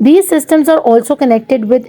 These systems are also connected with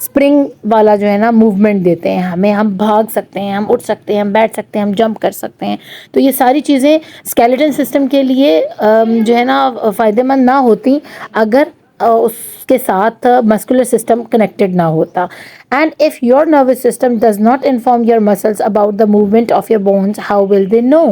spring والا جو ہے نا موومنٹ دیتے ہیں ہمیں، ہم بھاگ سکتے ہیں، ہم اٹھ سکتے ہیں، ہم بیٹھ سکتے ہیں، ہم جمپ کر سکتے ہیں. تو یہ ساری چیزیں اسکیلیٹن سسٹم کے لیے جو ہے نا فائدہ مند نہ ہوتی اگر اس کے ساتھ مسکولر سسٹم کنیکٹڈ نہ ہوتا. And if your nervous system does not inform your muscles about the movement of your bones how will they know.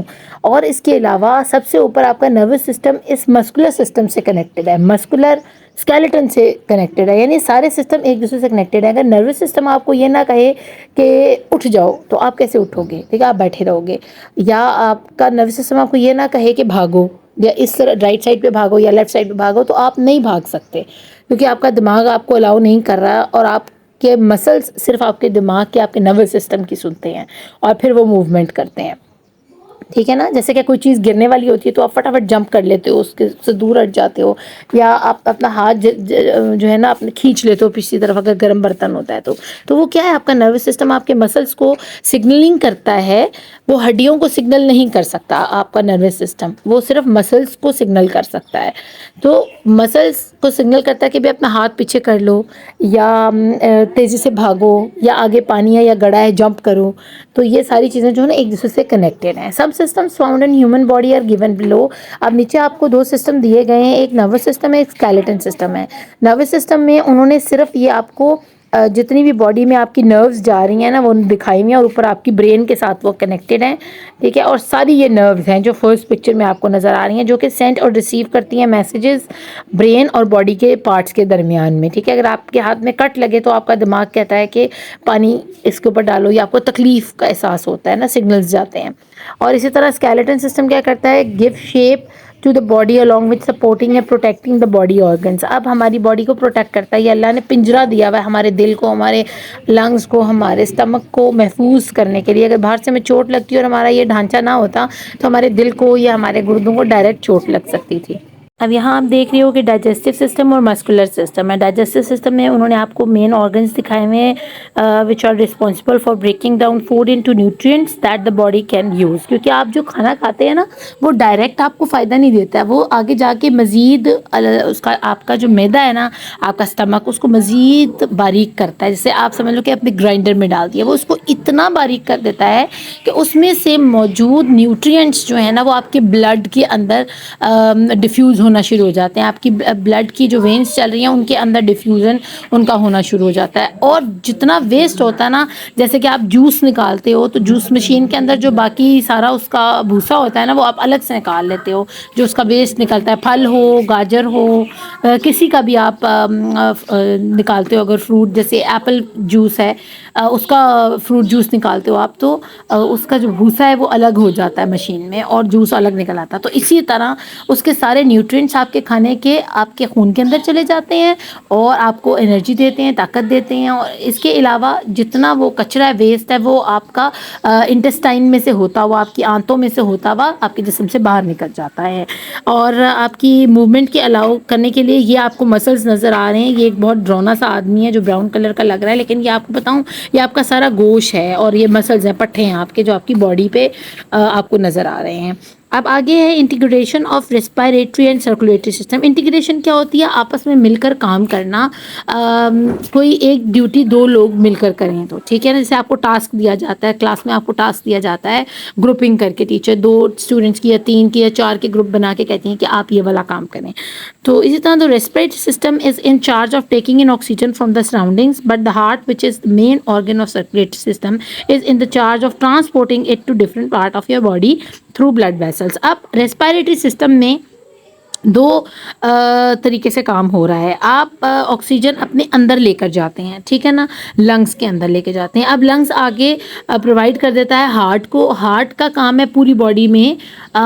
اور اس کے علاوہ سب سے اوپر آپ کا نروس سسٹم اس مسکولر سسٹم سے کنیکٹڈ ہے، مسکولر اسکیلیٹن سے کنیکٹڈ ہے، یعنی سارے سسٹم ایک دوسرے سے کنیکٹڈ ہے. اگر نروس سسٹم آپ کو یہ نہ کہے کہ اٹھ جاؤ تو آپ کیسے اٹھو گے؟ ٹھیک ہے، آپ بیٹھے رہو گے. یا آپ کا نروس سسٹم آپ کو یہ نہ کہے کہ بھاگو، یا اس طرح رائٹ سائڈ پہ بھاگو یا لیفٹ سائڈ پہ بھاگو، تو آپ نہیں بھاگ سکتے کیونکہ آپ کا دماغ آپ کو الاؤ نہیں کر رہا، اور آپ کے مسلس صرف آپ کے دماغ کے، آپ کے نروس سسٹم کی سنتے ہیں اور پھر وہ موومنٹ کرتے ہیں. ٹھیک ہے نا، جیسے کہ کوئی چیز گرنے والی ہوتی ہے تو آپ فٹافٹ جمپ کر لیتے ہو، اس کے سے دور ہٹ جاتے ہو، یا آپ اپنا ہاتھ جو ہے نا اپنے کھینچ لیتے ہو پیچھے طرف اگر گرم برتن ہوتا ہے تو وہ کیا ہے، آپ کا نروس سسٹم آپ کے مسلس کو سگنلنگ کرتا ہے. وہ ہڈیوں کو سگنل نہیں کر سکتا آپ کا نروس سسٹم، وہ صرف مسلس کو سگنل کر سکتا ہے. تو مسلس کو سگنل کرتا ہے کہ بھائی اپنا ہاتھ پیچھے کر لو، یا تیزی سے بھاگو، یا آگے پانی ہے یا گڑھا ہے جمپ کرو. تو یہ ساری چیزیں جو ہے نا ایک دوسرے سے کنیکٹڈ ہیں. Some systems found in human body are given below. اب نیچے آپ کو 2 سسٹم دیے گئے ہیں، ایک نروس سسٹم ہے، ایک اسکیلیٹن سسٹم ہے. نروس سسٹم میں انہوں نے صرف یہ آپ کو جتنی بھی باڈی میں آپ کی نروز جا رہی ہیں نا وہ دکھائی ہوئی ہیں، اور اوپر آپ کی برین کے ساتھ وہ کنیکٹڈ ہیں. ٹھیک ہے، اور ساری یہ نروز ہیں جو فرسٹ پکچر میں آپ کو نظر آ رہی ہیں، جو کہ سینڈ اور ریسیو کرتی ہیں میسیجز برین اور باڈی کے پارٹس کے درمیان میں. ٹھیک ہے، اگر آپ کے ہاتھ میں کٹ لگے تو آپ کا دماغ کہتا ہے کہ پانی اس کے اوپر ڈالو، یا آپ کو تکلیف کا احساس ہوتا ہے نا، سگنلز جاتے ہیں. اور اسی طرح اسکیلیٹن سسٹم کیا کرتا ہے، give shape to the body along with supporting and protecting the body organs. اب ہماری باڈی کو پروٹیکٹ کرتا ہے، یہ اللہ نے پنجرہ دیا ہوا ہے ہمارے دل کو، ہمارے لنگز کو، ہمارے اسٹمک کو محفوظ کرنے کے لیے. اگر باہر سے ہمیں چوٹ لگتی ہے اور ہمارا یہ ڈھانچہ نہ ہوتا تو ہمارے دل کو یا ہمارے گردوں کو ڈائریکٹ چوٹ لگ سکتی تھی. اب یہاں آپ دیکھ رہے ہو کہ ڈائجسٹو سسٹم اور مسکولر سسٹم ہے. ڈائجسٹو سسٹم میں انہوں نے آپ کو مین آرگنس دکھائے ہوئے ہیں which are responsible for breaking down food into nutrients that the body can use. کیونکہ آپ جو کھانا کھاتے ہیں نا وہ ڈائریکٹ آپ کو فائدہ نہیں دیتا ہے، وہ آگے جا کے مزید اس کا آپ کا جو میدا ہے نا، آپ کا اسٹمک، اس کو مزید باریک کرتا ہے. جیسے آپ سمجھ لو کہ اپنے گرائنڈر میں ڈال دیا، وہ اس کو اتنا باریک کر دیتا ہے کہ اس میں سے موجود نیوٹرینٹس جو ہیں نا وہ آپ کے بلڈ کے اندر ڈیفیوز ہونا شروع ہو جاتے ہیں. آپ کی بلڈ کی جو وینس چل رہی ہیں ان کے اندر ڈیفیوژن ان کا ہونا شروع ہو جاتا ہے. اور جتنا ویسٹ ہوتا ہے نا، جیسے کہ آپ جوس نکالتے ہو تو جوس مشین کے اندر جو باقی سارا اس کا بھوسا ہوتا ہے نا وہ آپ الگ سے نکال لیتے ہو، جو اس کا ویسٹ نکلتا ہے، پھل ہو، گاجر ہو، کسی کا بھی آپ نکالتے ہو. اگر فروٹ جیسے ایپل جوس ہے، اس کا فروٹ جوس نکالتے ہو آپ، تو اس کا جو بھوسا ہے وہ الگ ہو جاتا ہے مشین میں اور جوس الگ نکل آتا ہے. تو اسی طرح اس کے سارے نیوٹرینٹس آپ کے کھانے کے آپ کے خون کے اندر چلے جاتے ہیں اور آپ کو انرجی دیتے ہیں، طاقت دیتے ہیں. اور اس کے علاوہ جتنا وہ کچرا ہے، ویسٹ ہے، وہ آپ کا انٹسٹائن میں سے ہوتا ہوا، آپ کی آنتوں میں سے ہوتا ہوا آپ کے جسم سے باہر نکل جاتا ہے. اور آپ کی موومنٹ کے الاؤ کرنے کے لیے یہ آپ کو مسلز نظر آ رہے ہیں. یہ ایک بہت ڈرونا سا آدمی ہے جو براؤن کلر کا لگ رہا ہے، لیکن یہ آپ کو بتاؤں یہ آپ کا سارا گوشت ہے اور یہ مسلز ہیں، پٹھے ہیں آپ کے، جو آپ کی باڈی پہ آپ کو نظر آ رہے ہیں. اب آگے ہے integration of respiratory and circulatory system. Integration کیا ہوتی ہے؟ آپس میں مل کر کام کرنا. کوئی ایک ڈیوٹی 2 لوگ مل کر کریں تو ٹھیک ہے نا. جیسے آپ کو ٹاسک دیا جاتا ہے کلاس میں، آپ کو ٹاسک دیا جاتا ہے گروپنگ کر کے، ٹیچر 2 اسٹوڈنٹس کی یا 3 کی یا 4 کے گروپ بنا کے کہتی ہیں کہ آپ یہ والا کام کریں. تو اسی طرح the respiratory system is in charge of taking in oxygen from the surroundings, but the heart, which is the main organ of circulatory system, is in the charge of transporting it to different part of your body through blood vessels. اب respiratory system میں 2 طریقے سے کام ہو رہا ہے. آپ oxygen اپنے اندر لے کر جاتے ہیں، ٹھیک ہے نا، لنگس کے اندر لے کے جاتے ہیں. اب لنگس آگے پرووائڈ کر دیتا ہے ہارٹ کو. ہارٹ کا کام ہے پوری باڈی میں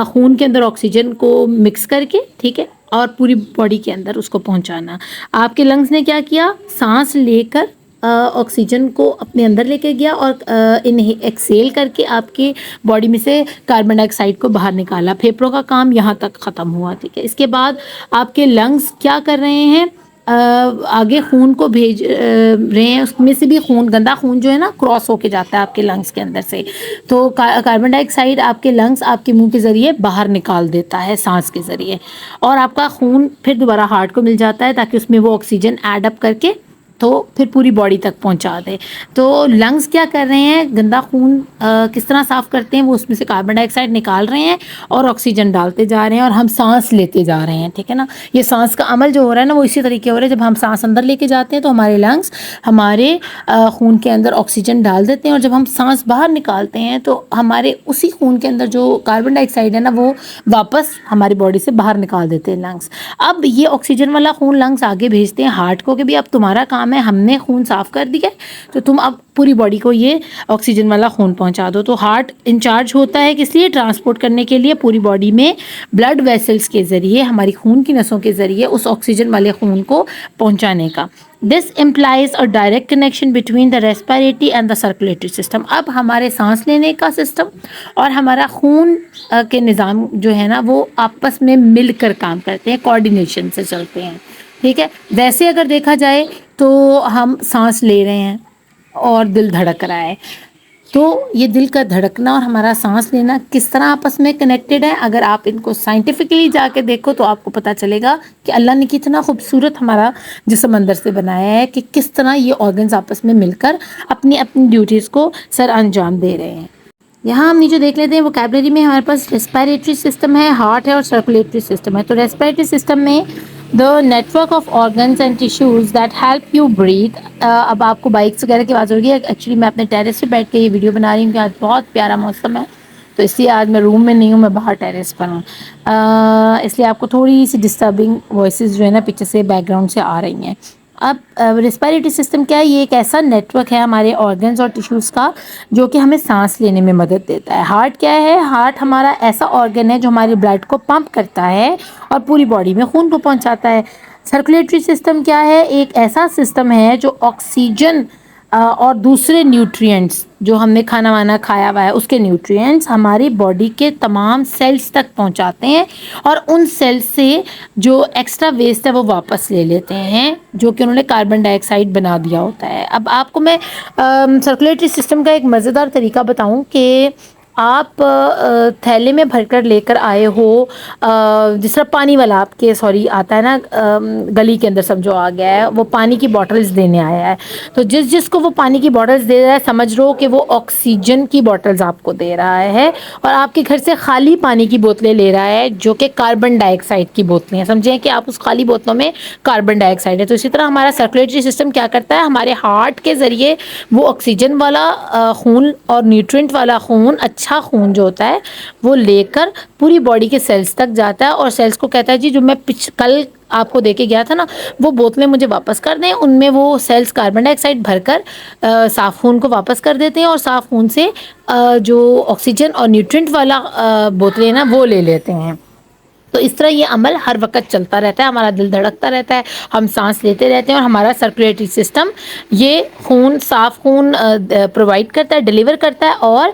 خون کے اندر آکسیجن کو مکس کر کے، ٹھیک ہے، اور پوری باڈی کے اندر اس کو پہنچانا. آپ کے لنگس نے کیا کیا؟ سانس لے کر آکسیجن کو اپنے اندر لے کے گیا اور ایکسیل کر کے آپ کی باڈی میں سے کاربن ڈائی آکسائڈ کو باہر نکالا. پھیپھڑوں کا کام یہاں تک ختم ہوا، ٹھیک ہے. اس کے بعد آپ کے لنگس کیا کر رہے ہیں؟ آگے خون کو بھیج رہے ہیں. اس میں سے بھی خون، گندا خون جو ہے نا، کراس ہو کے جاتا ہے آپ کے لنگس کے اندر سے. تو کاربن ڈائی آکسائڈ آپ کے لنگس آپ کے منہ کے ذریعے باہر نکال دیتا ہے سانس کے ذریعے، اور آپ کا خون پھر دوبارہ ہارٹ کو مل جاتا ہے تاکہ اس میں وہ آکسیجن ایڈ اپ کر کے تو پھر پوری باڈی تک پہنچا دے. تو لنگس کیا کر رہے ہیں, گندا خون کس طرح صاف کرتے ہیں, وہ اس میں سے کاربن ڈائی آکسائڈ نکال رہے ہیں اور آکسیجن ڈالتے جا رہے ہیں اور ہم سانس لیتے جا رہے ہیں, ٹھیک ہے نا. یہ سانس کا عمل جو ہو رہا ہے نا وہ اسی طریقے ہو رہا ہے, جب ہم سانس اندر لے کے جاتے ہیں تو ہمارے لنگس ہمارے خون کے اندر آکسیجن ڈال دیتے ہیں, اور جب ہم سانس باہر نکالتے ہیں تو ہمارے اسی خون کے اندر جو کاربن ڈائی آکسائڈ ہے نا وہ واپس ہماری باڈی سے باہر نکال دیتے ہیں لنگس. اب یہ آکسیجن والا خون لنگس آگے بھیجتے ہیں ہارٹ کو کہ بھی اب تمہارا کام ہے, ہم نے خون صاف کر دیا تو تم اب پوری باڈی کو یہ آکسیجن والا خون پہنچا دو. تو ہارٹ انچارج ہوتا ہے کس لیے, ٹرانسپورٹ کرنے کے لیے پوری باڈی میں بلڈ ویسلز کے ذریعے, ہماری خون کی نسوں کے ذریعے اس آکسیجن والے خون کو پہنچانے کا. This implies a direct connection between the respiratory and the circulatory system. اب ہمارے سانس لینے کا سسٹم اور ہمارا خون کے نظام جو ہے نا وہ آپس میں مل کر کام کرتے ہیں, کوآرڈینیشن سے چلتے ہیں, ٹھیک ہے. ویسے اگر دیکھا جائے تو ہم سانس لے رہے ہیں اور دل دھڑک رہا ہے, تو یہ دل کا دھڑکنا اور ہمارا سانس لینا کس طرح آپس میں کنیکٹڈ ہے. اگر آپ ان کو سائنٹیفکلی جا کے دیکھو تو آپ کو پتہ چلے گا کہ اللہ نے کتنا خوبصورت ہمارا جسم اندر سے بنایا ہے, کہ کس طرح یہ آرگنز آپس میں مل کر اپنی اپنی ڈیوٹیز کو سر انجام دے رہے ہیں. یہاں ہم نیچے دیکھ لیتے ہیں ووکیبلری میں ہمارے پاس ریسپیریٹری سسٹم ہے, ہارٹ ہے اور سرکولیٹری سسٹم ہے. تو ریسپیریٹری سسٹم میں the network of organs and tissues that help you breathe. اب آپ کو بائکس وغیرہ کی آواز ہوگی, ایکچولی میں اپنے ٹیرس پہ بیٹھ کے یہ ویڈیو بنا رہی ہوں کہ آج بہت پیارا موسم ہے, تو اس لیے آج میں روم میں نہیں ہوں, میں باہر ٹیرس پر ہوں, اس لیے آپ کو تھوڑی سی ڈسٹربنگ وائسز جو ہے نا پیچھے سے بیک گراؤنڈ سے آ رہی ہیں. اب ریسپیریٹری سسٹم کیا ہے, یہ ایک ایسا نیٹ ورک ہے ہمارے آرگنز اور ٹیشوز کا جو کہ ہمیں سانس لینے میں مدد دیتا ہے. ہارٹ کیا ہے, ہارٹ ہمارا ایسا آرگن ہے جو ہمارے بلڈ کو پمپ کرتا ہے اور پوری باڈی میں خون کو پہنچاتا ہے. سرکولیٹری سسٹم کیا ہے, ایک ایسا سسٹم ہے جو آکسیجن اور دوسرے نیوٹرینٹس جو ہم نے کھانا وانا کھایا ہوا ہے اس کے نیوٹرینٹس ہماری باڈی کے تمام سیلز تک پہنچاتے ہیں, اور ان سیلز سے جو ایکسٹرا ویسٹ ہے وہ واپس لے لیتے ہیں جو کہ انہوں نے کاربن ڈائی آکسائڈ بنا دیا ہوتا ہے. اب آپ کو میں سرکولیٹری سسٹم کا ایک مزیدار طریقہ بتاؤں کہ آپ تھیلے میں بھر کر لے کر آئے ہو, جس طرح پانی والا آپ کے آتا ہے نا گلی کے اندر سمجھو آ گیا ہے, وہ پانی کی بوٹلز دینے آیا ہے, تو جس کو وہ پانی کی بوٹلز دے رہا ہے سمجھ رہو کہ وہ آکسیجن کی بوٹلز آپ کو دے رہا ہے, اور آپ کے گھر سے خالی پانی کی بوتلیں لے رہا ہے جو کہ کاربن ڈائی آکسائڈ کی بوتلیں ہیں. سمجھیں کہ آپ اس خالی بوتلوں میں کاربن ڈائی آکسائڈ ہے. تو اسی طرح ہمارا سرکولیٹری سسٹم کیا کرتا ہے, ہمارے ہارٹ کے ذریعے وہ آکسیجن والا خون اور نیوٹرینٹ والا خون, اچھا خون جو ہوتا ہے وہ لے کر پوری باڈی کے سیلز تک جاتا ہے, اور سیلز کو کہتا ہے جی جو میں کل آپ کو دے کے گیا تھا نا وہ بوتلیں مجھے واپس کر دیں. ان میں وہ سیلز کاربن ڈائی آکسائڈ بھر کر صاف خون کو واپس کر دیتے ہیں, اور صاف خون سے جو آکسیجن اور نیوٹرینٹ والا بوتلیں نا وہ لے لیتے ہیں. تو اس طرح یہ عمل ہر وقت چلتا رہتا ہے, ہمارا دل دھڑکتا رہتا ہے, ہم سانس لیتے رہتے ہیں, اور ہمارا سرکولیٹری سسٹم یہ خون, صاف خون پرووائڈ کرتا ہے, ڈیلیور کرتا ہے, اور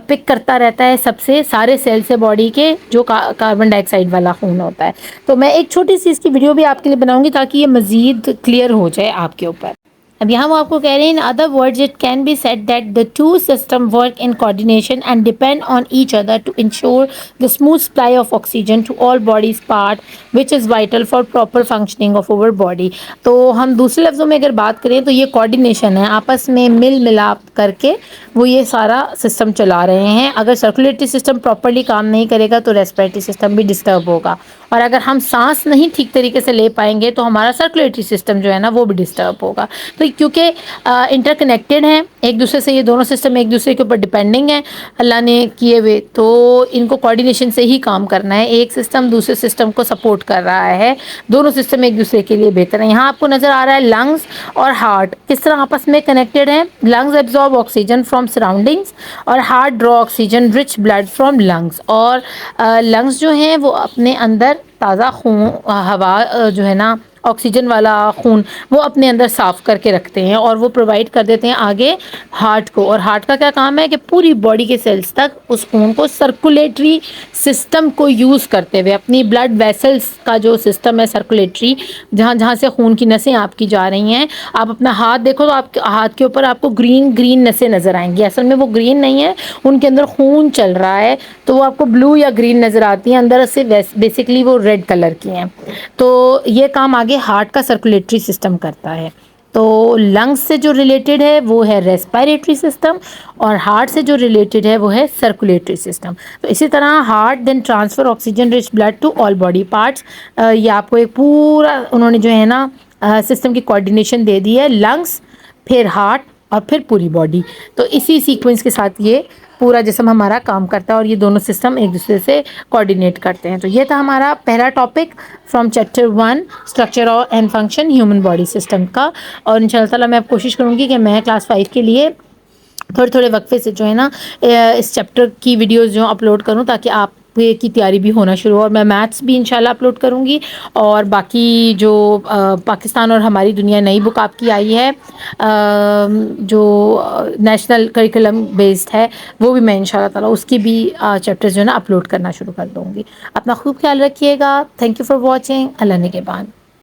پک کرتا رہتا ہے سب سے سارے سیل سے باڈی کے جو کاربن ڈائی آکسائڈ والا خون ہوتا ہے. تو میں ایک چھوٹی سی اس کی ویڈیو بھی آپ کے لیے بناؤں گی تاکہ یہ مزید کلیئر ہو جائے آپ کے اوپر. اب یہاں وہ آپ کو کہہ رہے ہیں in other words it can be said that the two systems work in coordination and depend on each other to ensure the smooth supply of oxygen to all body's part which is vital for proper functioning of our body. تو ہم دوسرے لفظوں میں اگر بات کریں تو یہ کوآرڈینیشن ہے, آپس میں مل ملاپ کر کے وہ یہ سارا سسٹم چلا رہے ہیں. اگر سرکولیٹری سسٹم پراپرلی کام نہیں کرے گا تو ریسپیریٹری سسٹم بھی ڈسٹرب ہوگا, اور اگر ہم سانس نہیں ٹھیک طریقے سے لے پائیں گے تو ہمارا سرکولیٹری سسٹم جو ہے نا وہ بھی ڈسٹرب ہوگا. تو کیونکہ انٹر کنیکٹڈ ہیں ایک دوسرے سے, یہ دونوں سسٹم ایک دوسرے کے اوپر ڈیپینڈنگ ہیں اللہ نے کیے ہوئے, تو ان کو کوآرڈینیشن سے ہی کام کرنا ہے. ایک سسٹم دوسرے سسٹم کو سپورٹ کر رہا ہے, دونوں سسٹم ایک دوسرے کے لیے بہتر ہیں. یہاں آپ کو نظر آ رہا ہے لنگس اور ہارٹ کس طرح آپس میں کنیکٹڈ ہیں. Lungs absorb oxygen from surroundings, اور heart draw oxygen rich blood from lungs. اور لنگس جو ہیں وہ اپنے اندر تازہ خون, ہوا جو ہے نا آکسیجن والا خون وہ اپنے اندر صاف کر کے رکھتے ہیں, اور وہ پرووائڈ کر دیتے ہیں آگے ہارٹ کو. اور ہارٹ کا کیا کام ہے کہ پوری باڈی کے سیلز تک اس خون کو سرکولیٹری سسٹم کو یوز کرتے ہوئے, اپنی بلڈ ویسلز کا جو سسٹم ہے سرکولیٹری, جہاں جہاں سے خون کی نسیں آپ کی جا رہی ہیں, آپ اپنا ہاتھ دیکھو تو آپ کے ہاتھ کے اوپر آپ کو گرین نسیں نظر آئیں گی. اصل میں وہ گرین نہیں ہے, ان کے اندر خون چل رہا ہے, تو وہ آپ کو بلو یا گرین نظر آتی ہیں, اندر سے بیسکلی وہ ریڈ کلر کی ہیں. تو یہ کام آگے ہارٹ کا سرکولیٹری سسٹم کرتا ہے. تو لنگس سے جو ریلیٹڈ ہے وہ ہے ریسپائریٹری سسٹم، اور ہارٹ سے جو ریلیٹڈ ہے وہ ہے سرکولیٹری سسٹم. تو اسی طرح heart then transfer oxygen rich blood to all body parts. یہ آپ کو ایک پورا انہوں نے جو ہے نا سسٹم کی کوآرڈینیشن دے دی ہے، لنگس پھر ہارٹ اور پھر پوری باڈی. تو اسی سیکوینس کے ساتھ یہ پورا جسم ہمارا کام کرتا ہے، اور یہ دونوں سسٹم ایک دوسرے سے کوآرڈینیٹ کرتے ہیں. تو یہ تھا ہمارا پہلا topic from chapter 1 structure and function human body system کا. اور ان شاء اللہ تعالیٰ میں اب کوشش کروں گی کہ میں کلاس 5 کے لیے تھوڑے تھوڑے وقفے سے جو ہے نا اس چیپٹر کی ویڈیوز جو اپلوڈ کروں، تاکہ آپ کی تیاری بھی ہونا شروع ہو. اور میں میتھس بھی انشاءاللہ اپلوڈ کروں گی، اور باقی جو پاکستان اور ہماری دنیا نئی بک آپ کی آئی ہے جو نیشنل کریکولم بیسڈ ہے، وہ بھی میں انشاءاللہ تعالیٰ اس کی بھی چیپٹرز جو ہے نا اپلوڈ کرنا شروع کر دوں گی. اپنا خوب خیال رکھیے گا. Thank you for watching. Allah نگہبان.